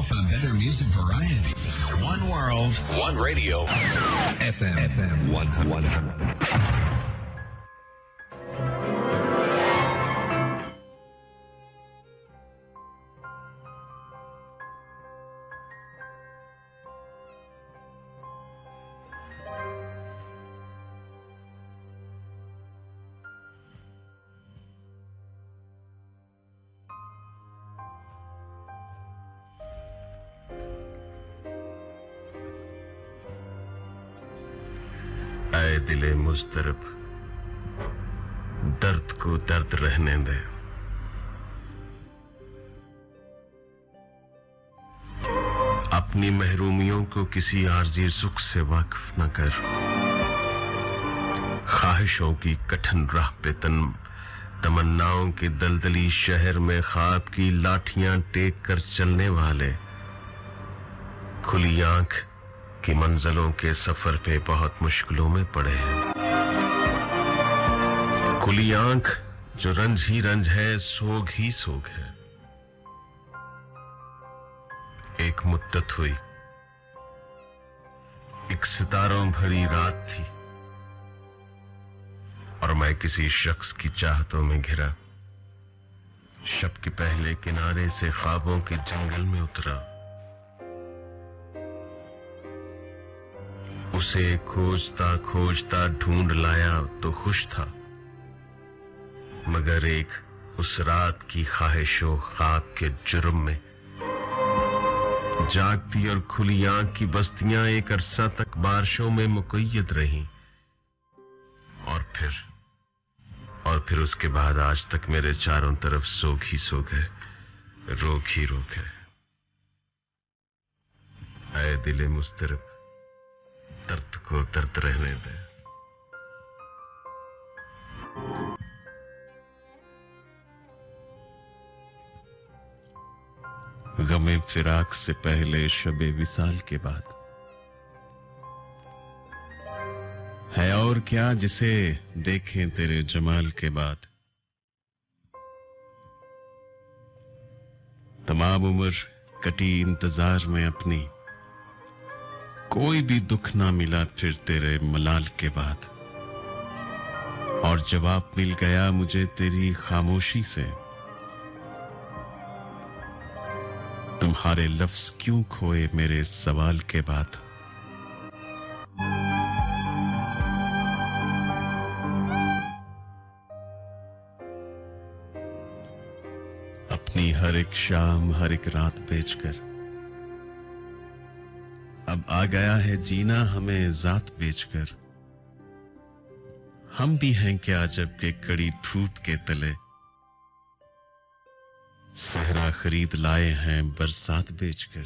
for better music variety. One world, one radio. FM 100. ऐ दिले मुस्तरब, दर्द को दर्द रहने दे। अपनी महरूमियों को किसी आरज़ी सुख से वाकिफ न कर। ख्वाहिशों की कठिन राह पे तमन्नाओं के दलदली शहर में ख्वाब की लाठियां टेक कर चलने वाले खुली आंख की मंजिलों के सफर पे बहुत मुश्किलों में पड़े हैं। खुली आंख जो रंज ही रंज है, सोग ही सोग है। एक मुद्दत हुई, एक सितारों भरी रात थी और मैं किसी शख्स की चाहतों में घिरा। शब के पहले किनारे से ख्वाबों के जंगल में उतरा। उसे खोजता खोजता ढूंढ लाया तो खुश था, मगर एक उस रात की ख्वाहिशों ख्वाब के जुर्म में जागती और खुली आंख की बस्तियां एक अरसा तक बारिशों में मुक़य्यद रहीं। और फिर उसके बाद आज तक मेरे चारों तरफ सोग ही सोग है, रोग ही रोग है। ऐ दिले मुस्तरब, दर्द को दर्द रहने दे। गमे फिराक से पहले शबे विसाल के बाद है और क्या जिसे देखें तेरे जमाल के बाद। तमाम उम्र कटी इंतजार में अपनी, कोई भी दुख ना मिला फिर तेरे मलाल के बाद। और जवाब मिल गया मुझे तेरी खामोशी से, तुम्हारे लफ्ज क्यों खोए मेरे सवाल के बाद। अपनी हर एक शाम हर एक रात बेचकर अब आ गया है जीना हमें जात बेचकर। हम भी हैं क्या जब के कड़ी धूप के तले, सहरा खरीद लाए हैं बरसात बेचकर।